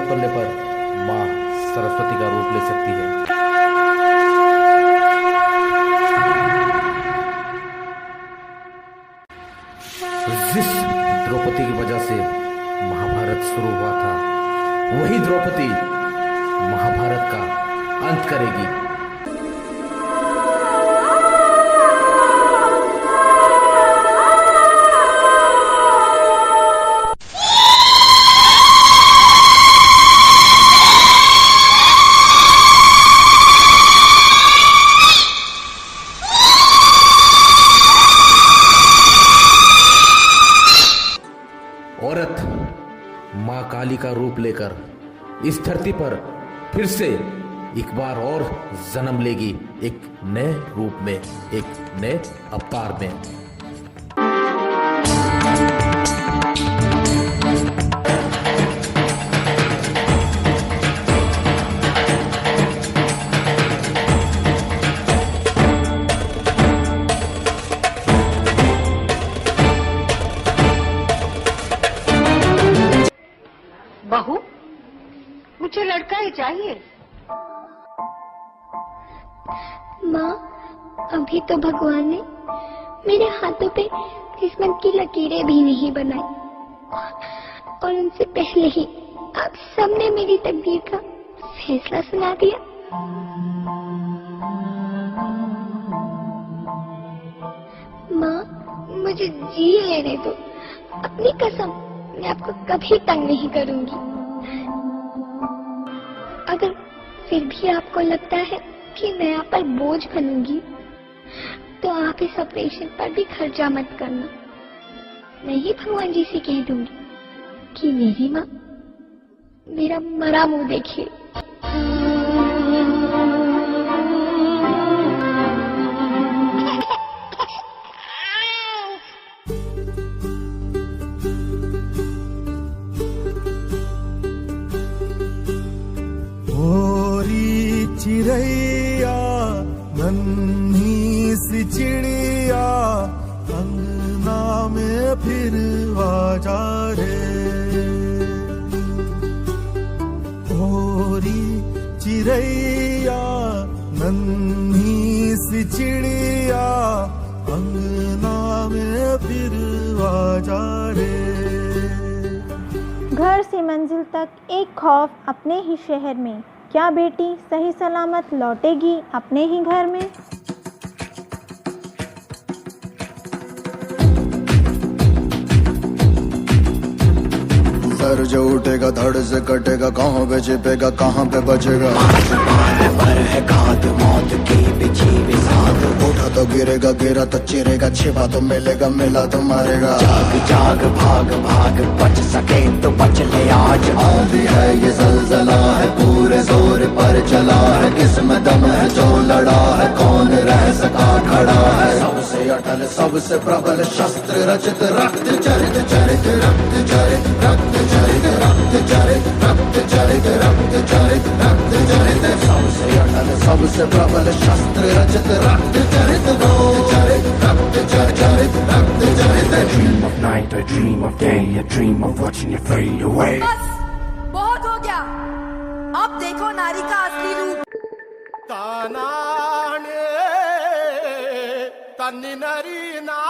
पड़ने पर माँ सरस्वती का रूप ले सकती है। जिस द्रौपदी की वजह से महाभारत शुरू हुआ था, वही द्रौपदी महाभारत का अंत करेगी। औरत मां काली का रूप लेकर इस धरती पर फिर से एक बार और जन्म लेगी, एक नए रूप में, एक नए अवतार में। बहू, मुझे लड़का ही चाहिए। माँ, अभी तो भगवान ने मेरे हाथों पे किस्मत की लकीरें भी नहीं बनाई, और उनसे पहले ही आप सबने मेरी तकदीर का फैसला सुना दिया। माँ, मुझे जी लेने दो। अपनी कसम, मैं आपको कभी तंग नहीं करूंगी। अगर फिर भी आपको लगता है कि मैं आप पर बोझ बनूंगी, तो आप इस ऑपरेशन पर भी खर्चा मत करना। मैं ही भगवान जी से कह दूंगी कि मेरी माँ मेरा मरा मुंह देखे। चिड़ैया नन्ही सी चिड़िया अंगना में फिर आजा रे। होरी चिड़ैया नन्ही सी चिड़िया अंगना में फिर आजा रे। घर से मंजिल तक एक खौफ अपने ही शहर में, क्या बेटी सही सलामत लौटेगी अपने ही घर में? सर जो उठेगा धड़ से कटेगा, कहाँ पे छिपेगा कहाँ पे बचेगा। पर है घात मौत की बिछी बिसात, उठा तो गिरेगा, गिरा तो चिरेगा, छिपा तो मिलेगा, मिला तो मारेगा। जाग जाग भाग भाग, बच सके तो बच ले आज। आंधी है ये ज़लज़ला है, पूरे जोर पर चला है, किसमें दम है जो लड़ा है, कौन रह सका खड़ा है। सबसे अटल सबसे प्रबल शस्त्र रचित, रक्त चरित चरित रक्त चरित रक्त चरित रक्त चरित रक्त चरित रक्त चरित रक्त चरित। सबसे अटल सबसे प्रबल शस्त्र रचित, रक्त चरित रक्त चरित रक्त चरित रक्त चरित। A dream of night, a dream of day, a dream of watching you fade away. बस बहुत हो गया, अब देखो नारी का असली रूप। तानाने तन्नी नरी नाने।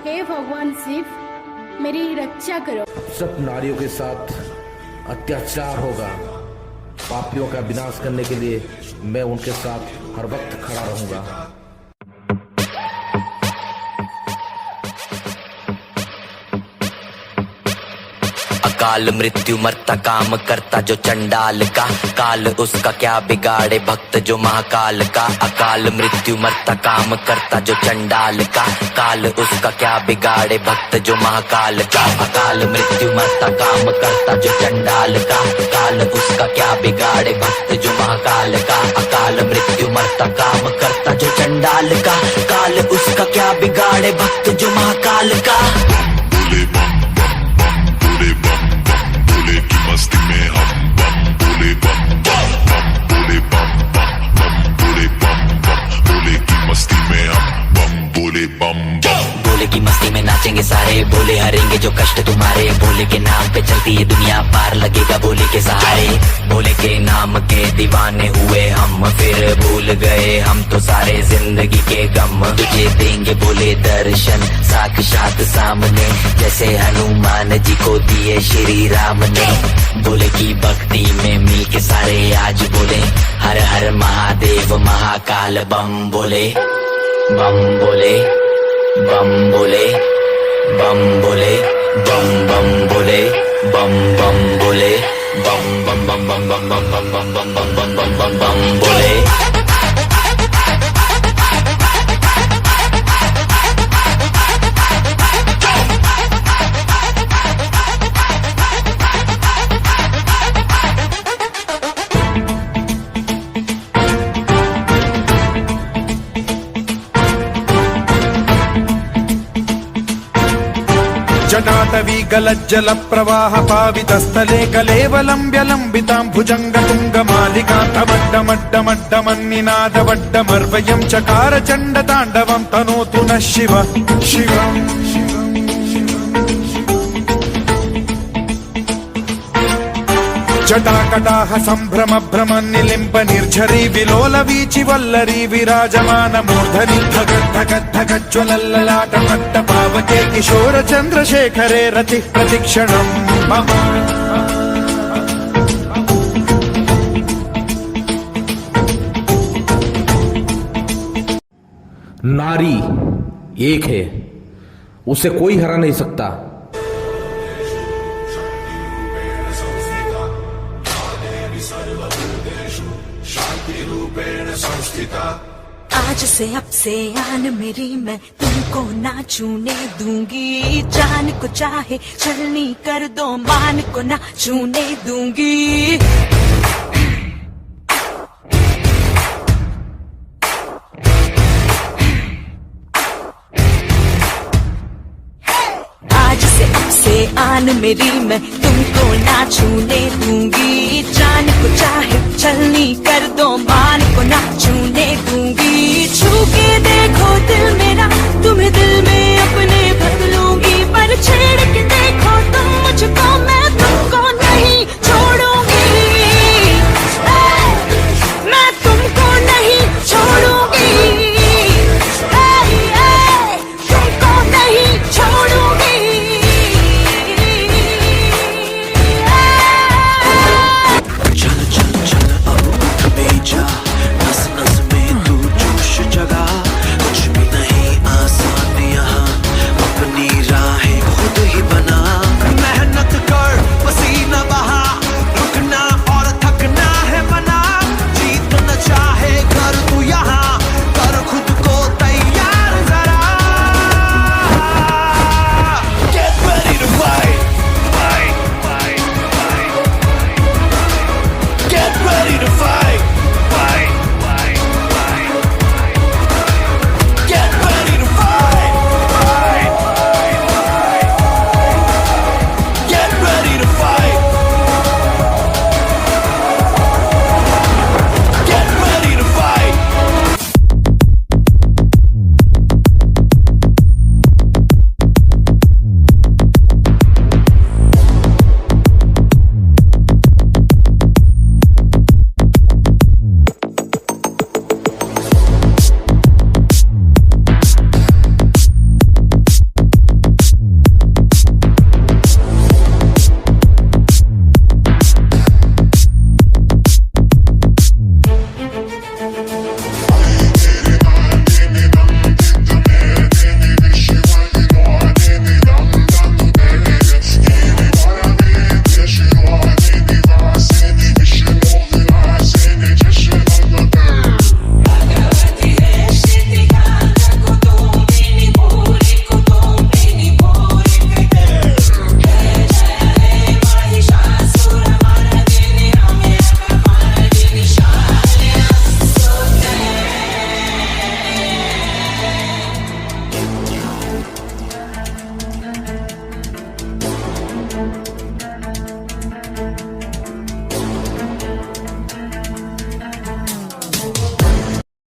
हे भगवान शिव, मेरी रक्षा करो। सब नारियों के साथ अत्याचार होगा। पापियों का विनाश करने के लिए मैं उनके साथ हर वक्त खड़ा रहूंगा। अकाल मृत्यु मरता काम करता जो चंडाल का, काल उसका क्या बिगाड़े भक्त जो महाकाल का। अकाल मृत्यु मरता काम करता जो चंडाल का, काल उसका क्या बिगाड़े भक्त जो महाकाल का। अकाल मृत्यु मरता काम करता जो चंडाल का, काल उसका क्या बिगाड़े भक्त जो महाकाल का। अकाल मृत्यु मरता काम करता जो चंडाल का, काल उसका क्या बिगाड़े भक्त जो महाकाल का। बोले बम बम बम बोले बम बम बोले की मस्ती में हम बम बोले बम बम बम बोले बम बम बम बोले बम बम बोले की मस्ती में हम बम बोले बम बम। बोले की मस्ती में नाचेंगे सारे, बोले हरेंगे जो कष्ट तुम्हारे। बोले के नाम पे चलती है दुनिया, पार लगेगा बोले के सहारे। बोले के नाम के दीवाने हुए हम, फिर भूल गए हम तो सारे जिंदगी के गम। तुझे देंगे बोले दर्शन साक्षात सामने, जैसे हनुमान जी को दिए श्री राम ने। बोले की भक्ति में मिल के सारे आज बोले हर हर महादेव महाकाल बम बोले। बम बोले बम बोले बम बोले बम बम बोले बम बम बोले बम बम बम बम बम बम बम बम बम बम बम बम बम बम बोले। जटाटवी गलज्जल प्रवाह पावितस्थले कलेवलम्ब्य लम्बिताम्भुजङ्ग तुङ्गमालिका तमड्डमड्डमड्डमन्निनादवड्डमर्वयं चकार चण्डताण्डवं तनोतु नः शिव शिवम्। जटाकटाह सम्भ्रम भ्रम निलिम्ब निर्झरी विलोल वीचि वल्लरी विराजमान मूर्धनि धगद्धगद्धगज्ज्वलल्ललाट पट्ट पावके किशोर चन्द्रशेखरे रति प्रतिक्षणम् मम। नारी एक है, उसे कोई हरा नहीं सकता। आज से अब से आन मेरी मैं तुमको ना छूने दूंगी। जान को चाहे छलनी कर दो, मान को ना छूने दूंगी। आज से अब से आन मेरी मैं तुमको ना छूने दूंगी। जान को चाहे छलनी कर दो, मान को ना छूने दूंगी। छू के देखो दिल में